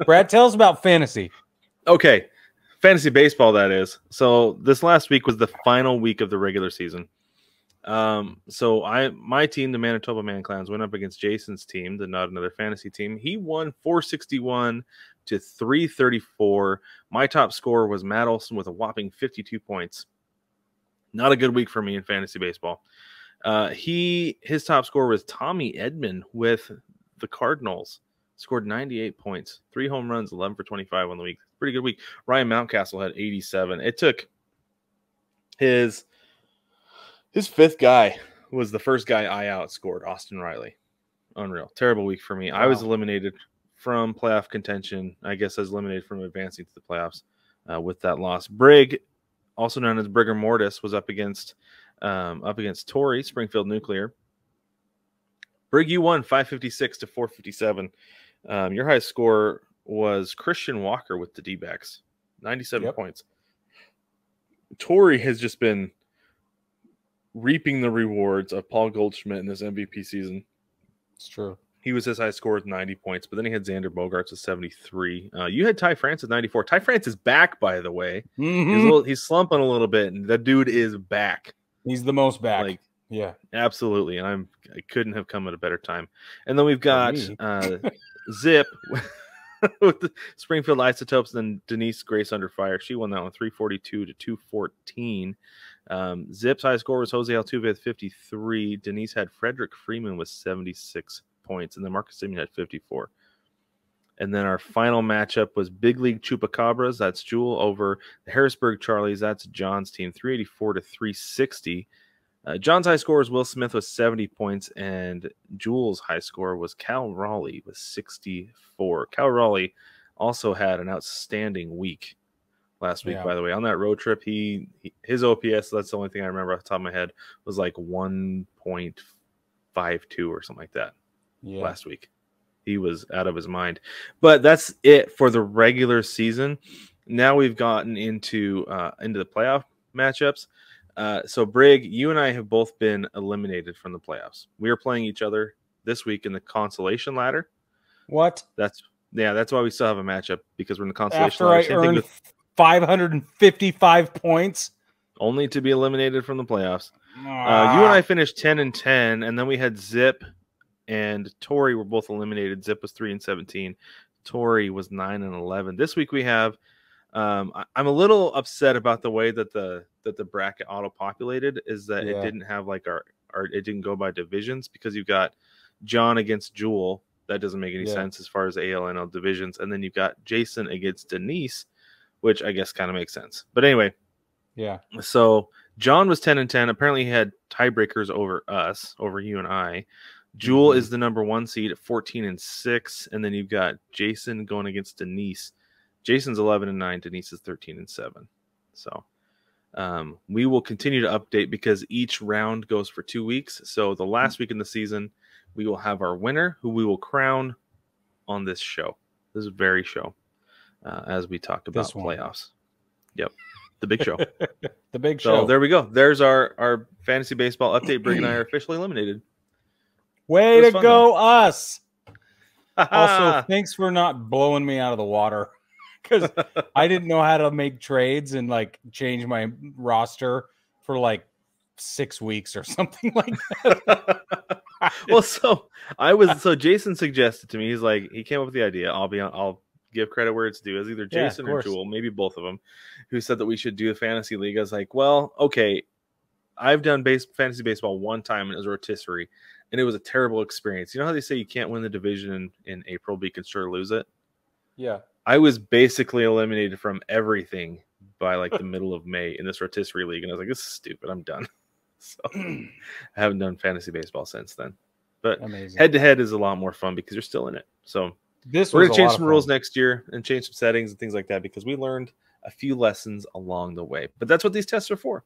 Brad, tell us about fantasy. Okay, fantasy baseball, that is. So this last week was the final week of the regular season. So my team, the Manitoba Man Clans, went up against Jason's team, the Not Another Fantasy team. He won 461 to 334. My top scorer was Matt Olson with a whopping 52 points. Not a good week for me in fantasy baseball. His top scorer was Tommy Edman with the Cardinals. Scored 98 points, 3 home runs, 11 for 25 on the week. Pretty good week. Ryan Mountcastle had 87. It took his fifth guy was the first guy I outscored, Austin Riley. Unreal. Terrible week for me. Wow. I was eliminated from playoff contention. I guess I was eliminated from advancing to the playoffs with that loss. Brig, also known as Brigger Mortis, was up against Torrey, Springfield Nuclear. Brig, you won 556 to 457. Your high score was Christian Walker with the D-backs, 97 points. Torrey has just been reaping the rewards of Paul Goldschmidt in this MVP season. It's true. His high score was 90 points, but then he had Xander Bogaerts with 73. You had Ty France at 94. Ty France is back, by the way. He's slumping a little bit, and that dude is back. He's the most back. Yeah, absolutely. And I couldn't have come at a better time. And then we've got Zip with the Springfield Isotopes, and Denise Grace Under Fire. She won that one 342 to 214. Zip's high score was Jose Altuve with 53. Denise had Frederick Freeman with 76 points, and then Marcus Simeon had 54. And then our final matchup was Big League Chupacabras. That's Jewel over the Harrisburg Charlies. That's John's team, 384 to 360. John's high score was Will Smith with 70 points, and Jewel's high score was Cal Raleigh with 64. Cal Raleigh also had an outstanding week last week, by the way. On that road trip, his OPS, that's the only thing I remember off the top of my head, was like 1.52 or something like that last week. He was out of his mind. But that's it for the regular season. Now we've gotten into the playoff matchups. So, Brig, you and I have both been eliminated from the playoffs. We are playing each other this week in the consolation ladder. What? That's why we still have a matchup, because we're in the consolation ladder. After I earned 555 points. Only to be eliminated from the playoffs. You and I finished 10-10, and then we had Zip and Torrey were both eliminated. Zip was 3-17. Torrey was 9-11. This week we have I'm a little upset about the way that the bracket auto-populated, is that it didn't have like it didn't go by divisions, because you've got John against Jewel. That doesn't make any sense as far as ALNL divisions. And then you've got Jason against Denise, which I guess kind of makes sense. But anyway, so John was 10-10. Apparently he had tiebreakers over us, over you and I. Jewel is the number 1 seed at 14-6, and then you've got Jason going against Denise. Jason's 11-9. Denise is 13-7. So we will continue to update, because each round goes for 2 weeks. So the last week in the season, we will have our winner, who we will crown on this show, this very show, as we talk about playoffs. Yep, the big show. The big show. So there we go. There's our fantasy baseball update. Brig and I are officially eliminated. Way to go, us. Also, thanks for not blowing me out of the water, because I didn't know how to make trades and like change my roster for like 6 weeks or something like that. Well, so Jason suggested to me, he's like, he came up with the idea. I'll give credit where it's due. It was either Jason or Jewel, maybe both of them, who said that we should do a fantasy league. I was like, well, okay, I've done fantasy baseball one time, and it was a rotisserie, and it was a terrible experience. You know how they say you can't win the division in April, but you can sure lose it? Yeah. I was basically eliminated from everything by like the middle of May in this rotisserie league, and I was like, this is stupid. I'm done. So I haven't done fantasy baseball since then. But head-to-head is a lot more fun because you're still in it. So we're going to change some rules next year and change some settings and things like that, because we learned a few lessons along the way. But that's what these tests are for.